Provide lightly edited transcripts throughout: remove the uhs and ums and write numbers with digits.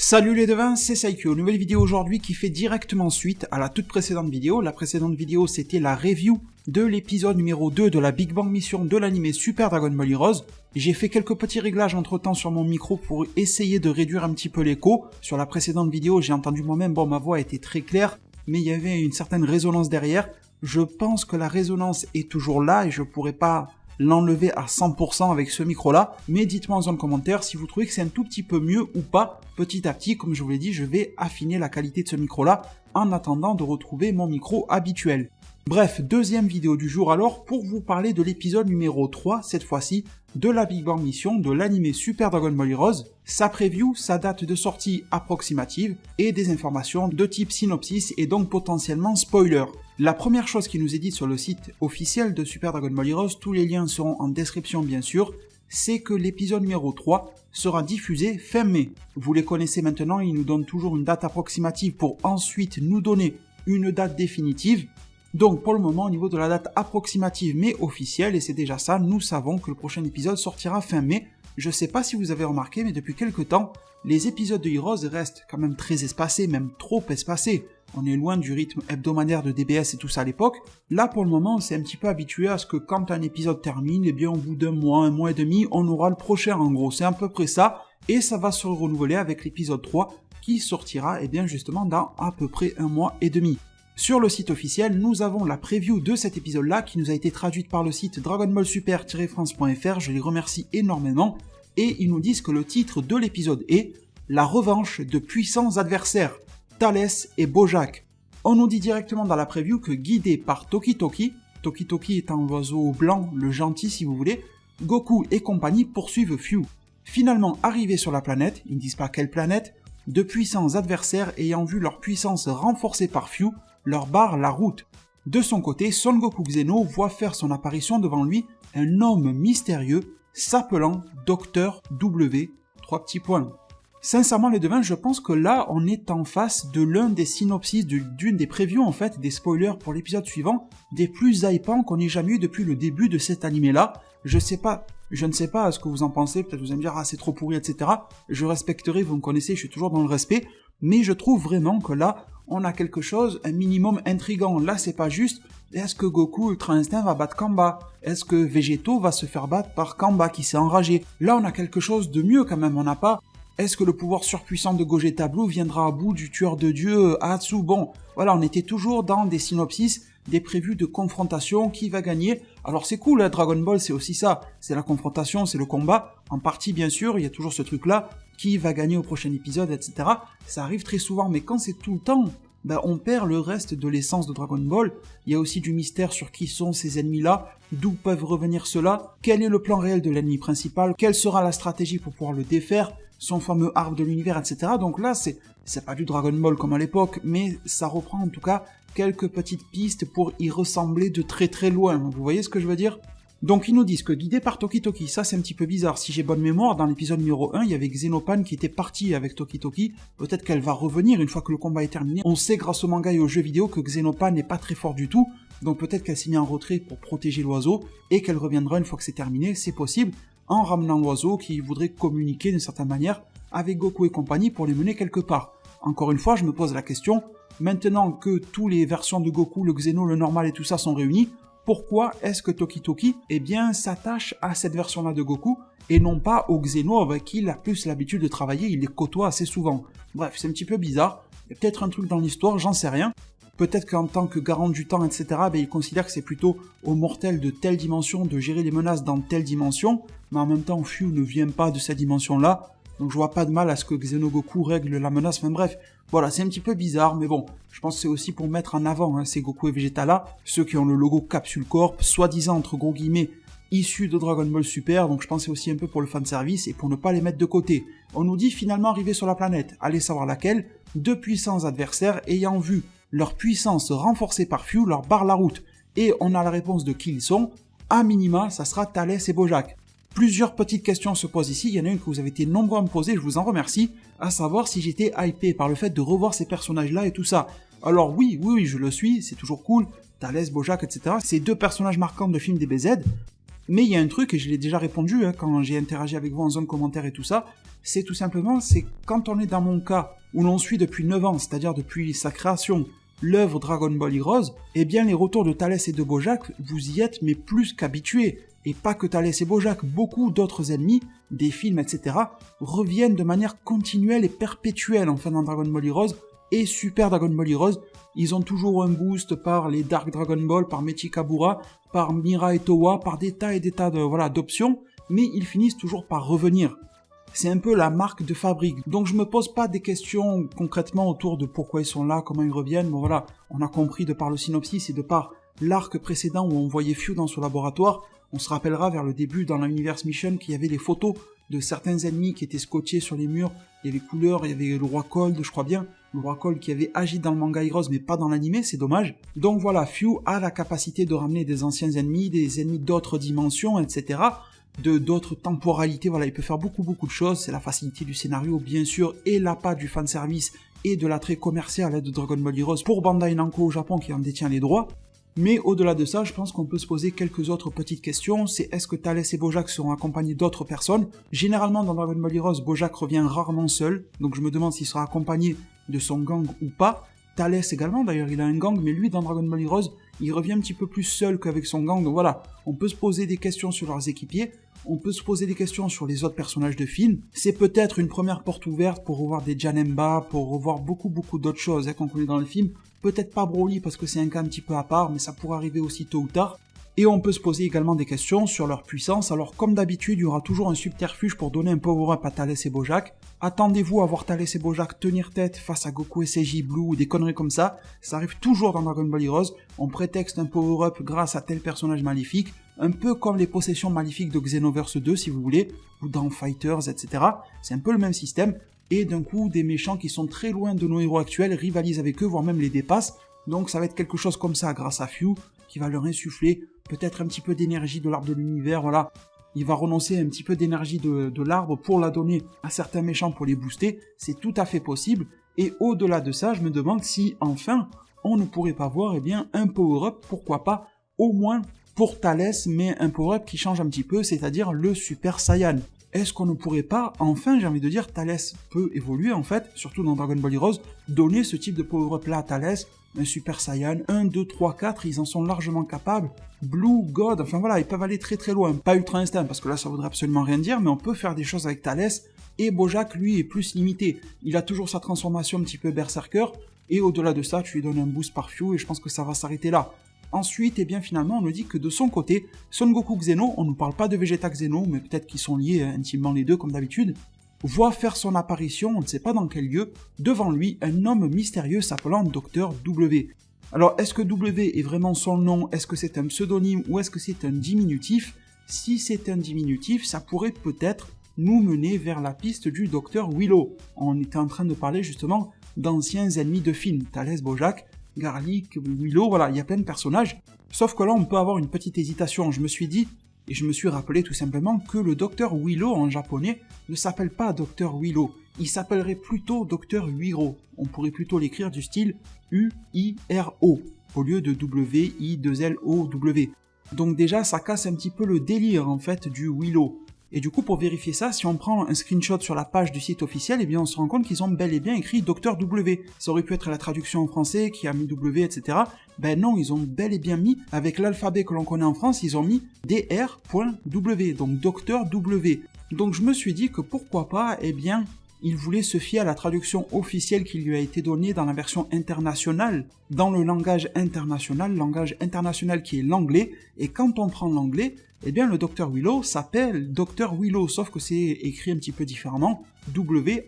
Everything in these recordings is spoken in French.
Salut les devins, c'est Saikyo, nouvelle vidéo aujourd'hui qui fait directement suite à la toute précédente vidéo. La précédente vidéo c'était la review de l'épisode numéro 2 de la Big Bang Mission de l'anime Super Dragon Ball Heroes. J'ai fait quelques petits réglages entre temps sur mon micro pour essayer de réduire un petit peu l'écho. Sur la précédente vidéo j'ai entendu moi-même, ma voix était très claire, mais il y avait une certaine résonance derrière. Je pense que la résonance est toujours là et je pourrais pas l'enlever à 100% avec ce micro-là, mais dites-moi en zone commentaire si vous trouvez que c'est un tout petit peu mieux ou pas. Petit à petit, comme je vous l'ai dit, je vais affiner la qualité de ce micro-là en attendant de retrouver mon micro habituel. Bref, deuxième vidéo du jour alors, pour vous parler de l'épisode numéro 3, cette fois-ci, de la Big Bang Mission de l'anime Super Dragon Ball Heroes, sa preview, sa date de sortie approximative, et des informations de type synopsis et donc potentiellement spoiler. La première chose qui nous est dite sur le site officiel de Super Dragon Ball Heroes, tous les liens seront en description bien sûr, c'est que l'épisode numéro 3 sera diffusé fin mai. Vous les connaissez maintenant, ils nous donnent toujours une date approximative pour ensuite nous donner une date définitive. Donc pour le moment au niveau de la date approximative mais officielle, et c'est déjà ça, nous savons que le prochain épisode sortira fin mai. Je sais pas si vous avez remarqué, mais depuis quelques temps, les épisodes de Heroes restent quand même très espacés, même trop espacés. On est loin du rythme hebdomadaire de DBS et tout ça à l'époque. Là pour le moment on s'est un petit peu habitué à ce que quand un épisode termine, et bien au bout d'un mois et demi, on aura le prochain en gros. C'est à peu près ça, et ça va se renouveler avec l'épisode 3 qui sortira bien justement dans à peu près un mois et demi. Sur le site officiel, nous avons la preview de cet épisode-là qui nous a été traduite par le site dragonballsuper-france.fr, je les remercie énormément, et ils nous disent que le titre de l'épisode est « La revanche de puissants adversaires, Thalès et Bojack ». On nous dit directement dans la preview que guidés par Toki Toki étant l'oiseau blanc, le gentil si vous voulez, Goku et compagnie poursuivent Fuel. Finalement arrivés sur la planète, ils ne disent pas quelle planète, de puissants adversaires ayant vu leur puissance renforcée par Fuel, leur barre la route. De son côté, Son Goku Xeno voit faire son apparition devant lui un homme mystérieux s'appelant Dr W. Sincèrement les devins, je pense que là on est en face de l'un des synopsis, d'une des previews en fait, des spoilers pour l'épisode suivant, des plus hypants qu'on ait jamais eu depuis le début de cet animé là. Je ne sais pas ce que vous en pensez, peut-être vous allez me dire c'est trop pourri etc. Je respecterai, vous me connaissez, je suis toujours dans le respect, mais je trouve vraiment que là on a quelque chose, un minimum intriguant. Là c'est pas juste, est-ce que Goku Ultra Instinct va battre Kamba? Est-ce que Végéto va se faire battre par Kamba qui s'est enragé? Là on a quelque chose de mieux quand même, on n'a pas... Est-ce que le pouvoir surpuissant de Gogeta Blue viendra à bout du tueur de dieu Hatsu? Bon, voilà, on était toujours dans des synopsis, des prévus de confrontation, qui va gagner. Alors c'est cool, hein, Dragon Ball c'est aussi ça, c'est la confrontation, c'est le combat, en partie bien sûr, il y a toujours ce truc-là, qui va gagner au prochain épisode, etc. Ça arrive très souvent, mais quand c'est tout le temps, on perd le reste de l'essence de Dragon Ball. Il y a aussi du mystère sur qui sont ces ennemis-là, d'où peuvent revenir ceux-là, quel est le plan réel de l'ennemi principal, quelle sera la stratégie pour pouvoir le défaire, son fameux arbre de l'univers, etc. Donc là, c'est pas du Dragon Ball comme à l'époque, mais ça reprend en tout cas quelques petites pistes pour y ressembler de très très loin. Vous voyez ce que je veux dire? Donc ils nous disent que guidés par Toki Toki, ça c'est un petit peu bizarre. Si j'ai bonne mémoire, dans l'épisode numéro 1, il y avait Xenopan qui était parti avec Toki Toki. Peut-être qu'elle va revenir une fois que le combat est terminé. On sait grâce au manga et aux jeux vidéo que Xenopan n'est pas très fort du tout, donc peut-être qu'elle s'est mise en retrait pour protéger l'oiseau, et qu'elle reviendra une fois que c'est terminé, c'est possible, en ramenant l'oiseau qui voudrait communiquer d'une certaine manière avec Goku et compagnie pour les mener quelque part. Encore une fois, je me pose la question, maintenant que toutes les versions de Goku, le Xeno, le normal et tout ça sont réunis, pourquoi est-ce que Toki Toki s'attache à cette version-là de Goku et non pas au Xeno avec qui il a plus l'habitude de travailler, il les côtoie assez souvent. Bref, c'est un petit peu bizarre, il y a peut-être un truc dans l'histoire, j'en sais rien. Peut-être qu'en tant que garant du temps, etc., il considère que c'est plutôt aux mortels de telle dimension de gérer les menaces dans telle dimension, mais en même temps, Fuel ne vient pas de cette dimension-là, donc je vois pas de mal à ce que Xenogoku règle la menace, enfin bref, voilà, c'est un petit peu bizarre, mais bon, je pense que c'est aussi pour mettre en avant ces Goku et Vegeta là, ceux qui ont le logo Capsule Corp, soi-disant entre gros guillemets, issus de Dragon Ball Super, donc je pense que c'est aussi un peu pour le fanservice et pour ne pas les mettre de côté. On nous dit finalement arriver sur la planète, allez savoir laquelle, deux puissants adversaires ayant vu leur puissance renforcée par Fuel leur barre la route, et on a la réponse de qui ils sont, à minima, ça sera Thalès et Bojack. Plusieurs petites questions se posent ici, il y en a une que vous avez été nombreux à me poser, je vous en remercie, à savoir si j'étais hypé par le fait de revoir ces personnages-là et tout ça. Alors oui, je le suis, c'est toujours cool, Thalès, Bojack, etc. C'est deux personnages marquants de films DBZ, mais il y a un truc, et je l'ai déjà répondu quand j'ai interagi avec vous en zone commentaire et tout ça, c'est tout simplement, c'est quand on est dans mon cas, où l'on suit depuis 9 ans, c'est-à-dire depuis sa création, l'œuvre Dragon Ball Heroes, eh bien les retours de Thalès et de Bojack, vous y êtes mais plus qu'habitués. Et pas que Thalès et Bojack, beaucoup d'autres ennemis, des films, etc., reviennent de manière continuelle et perpétuelle enfin dans Dragon Ball Heroes et Super Dragon Ball Heroes. Ils ont toujours un boost par les Dark Dragon Ball, par Mechikabura, par Mira et Towa, par des tas et des tas d'options, mais ils finissent toujours par revenir. C'est un peu la marque de fabrique. Donc je me pose pas des questions concrètement autour de pourquoi ils sont là, comment ils reviennent. Bon voilà, on a compris de par le synopsis et de par l'arc précédent où on voyait Few dans ce laboratoire. On se rappellera vers le début dans l'Universe Mission qu'il y avait les photos de certains ennemis qui étaient scotchés sur les murs. Il y avait Couleur, il y avait le roi Cold, je crois bien. Le roi Cold qui avait agi dans le manga Heroes mais pas dans l'anime, c'est dommage. Donc voilà, Few a la capacité de ramener des anciens ennemis, des ennemis d'autres dimensions, etc., d'autres temporalités, voilà, il peut faire beaucoup de choses, c'est la facilité du scénario bien sûr, et l'appât du fanservice et de l'attrait commercial de Dragon Ball Heroes pour Bandai Namco au Japon qui en détient les droits. Mais au-delà de ça, je pense qu'on peut se poser quelques autres petites questions, c'est est-ce que Thalès et Bojack seront accompagnés d'autres personnes? Généralement dans Dragon Ball Heroes, Bojack revient rarement seul, donc je me demande s'il sera accompagné de son gang ou pas. Thalès également, d'ailleurs il a un gang, mais lui dans Dragon Ball Heroes, il revient un petit peu plus seul qu'avec son gang, donc voilà, on peut se poser des questions sur leurs équipiers, on peut se poser des questions sur les autres personnages de film, c'est peut-être une première porte ouverte pour revoir des Janemba, pour revoir beaucoup d'autres choses qu'on connaît dans le film, peut-être pas Broly parce que c'est un cas un petit peu à part, mais ça pourrait arriver aussi tôt ou tard. Et on peut se poser également des questions sur leur puissance, alors comme d'habitude, il y aura toujours un subterfuge pour donner un power-up à Thalès et Bojack. Attendez-vous à voir Thalès et Bojack tenir tête face à Goku et Seiji Blue ou des conneries comme ça arrive toujours dans Dragon Ball Heroes, on prétexte un power-up grâce à tel personnage maléfique, un peu comme les possessions maléfiques de Xenoverse 2 si vous voulez, ou dans Fighters, etc. C'est un peu le même système, et d'un coup, des méchants qui sont très loin de nos héros actuels rivalisent avec eux, voire même les dépassent, donc ça va être quelque chose comme ça grâce à Few, qui va leur insuffler peut-être un petit peu d'énergie de l'arbre de l'univers, voilà. Il va renoncer un petit peu d'énergie de l'arbre pour la donner à certains méchants pour les booster, c'est tout à fait possible, et au-delà de ça, je me demande si, enfin, on ne pourrait pas voir, eh bien, un power-up, pourquoi pas, au moins pour Thalès, mais un power-up qui change un petit peu, c'est-à-dire le Super Saiyan. Est-ce qu'on ne pourrait pas, enfin, j'ai envie de dire, Thalès peut évoluer, en fait, surtout dans Dragon Ball Heroes, donner ce type de power-up là à Thalès, un Super Saiyan, 1, 2, 3, 4, ils en sont largement capables. Blue, God, enfin voilà, ils peuvent aller très loin. Pas Ultra Instinct, parce que là ça voudrait absolument rien dire, mais on peut faire des choses avec Thalès, et Bojack, lui, est plus limité. Il a toujours sa transformation un petit peu berserker, et au-delà de ça, tu lui donnes un boost par Few, et je pense que ça va s'arrêter là. Ensuite, eh bien finalement, on nous dit que de son côté, Son Goku Xeno, on nous parle pas de Vegeta Xeno, mais peut-être qu'ils sont liés intimement les deux, comme d'habitude, voit faire son apparition, on ne sait pas dans quel lieu, devant lui, un homme mystérieux s'appelant Dr. W. Alors, est-ce que W est vraiment son nom? Est-ce que c'est un pseudonyme? Ou est-ce que c'est un diminutif? Si c'est un diminutif, ça pourrait peut-être nous mener vers la piste du Dr. Willow. On était en train de parler justement d'anciens ennemis de film, Thalès, Bojack, Garlic, Willow, voilà, il y a plein de personnages. Sauf que là, on peut avoir une petite hésitation. Je me suis dit, et je me suis rappelé tout simplement que le Dr. Willow en japonais ne s'appelle pas Dr. Willow, il s'appellerait plutôt Dr. Wiro. On pourrait plutôt l'écrire du style U-I-R-O, au lieu de W-I-2-L-O-W. Donc déjà, ça casse un petit peu le délire en fait du Willow. Et du coup, pour vérifier ça, si on prend un screenshot sur la page du site officiel, eh bien on se rend compte qu'ils ont bel et bien écrit Dr. W. Ça aurait pu être la traduction en français qui a mis W, etc. Ben non, ils ont bel et bien mis, avec l'alphabet que l'on connaît en France, ils ont mis Dr.W, donc Dr. W. Donc je me suis dit que pourquoi pas, eh bien, il voulait se fier à la traduction officielle qui lui a été donnée dans la version internationale, dans le langage international qui est l'anglais, et quand on prend l'anglais, eh bien le Dr. Willow s'appelle Dr. Willow, sauf que c'est écrit un petit peu différemment, W-H-E-E-L-O.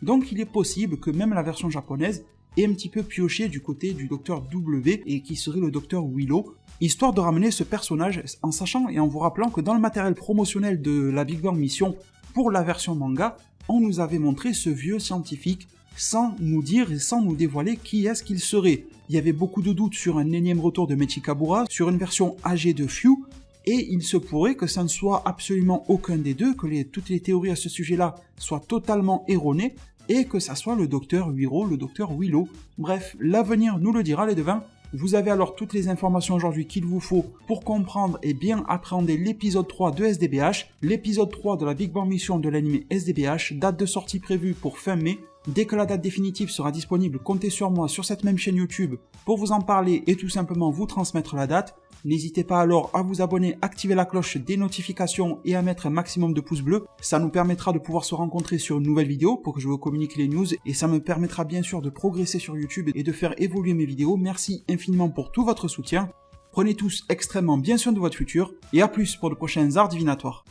Donc il est possible que même la version japonaise ait un petit peu pioché du côté du Dr. W et qui serait le Dr. Willow, histoire de ramener ce personnage en sachant et en vous rappelant que dans le matériel promotionnel de la Big Bang Mission pour la version manga, on nous avait montré ce vieux scientifique sans nous dire et sans nous dévoiler qui est-ce qu'il serait. Il y avait beaucoup de doutes sur un énième retour de Mechikabura, sur une version âgée de Few, et il se pourrait que ça ne soit absolument aucun des deux, que toutes les théories à ce sujet-là soient totalement erronées, et que ça soit le Dr. Wiro, le Dr. Willow. Bref, l'avenir nous le dira les devins, Vous avez alors toutes les informations aujourd'hui qu'il vous faut pour comprendre et bien appréhender l'épisode 3 de SDBH. L'épisode 3 de la Big Bang Mission de l'anime SDBH, date de sortie prévue pour fin mai. Dès que la date définitive sera disponible, comptez sur moi sur cette même chaîne YouTube pour vous en parler et tout simplement vous transmettre la date. N'hésitez pas alors à vous abonner, activer la cloche des notifications et à mettre un maximum de pouces bleus. Ça nous permettra de pouvoir se rencontrer sur une nouvelle vidéo pour que je vous communique les news et ça me permettra bien sûr de progresser sur YouTube et de faire évoluer mes vidéos. Merci infiniment pour tout votre soutien. Prenez tous extrêmement bien soin de votre futur et à plus pour de prochains arts divinatoires.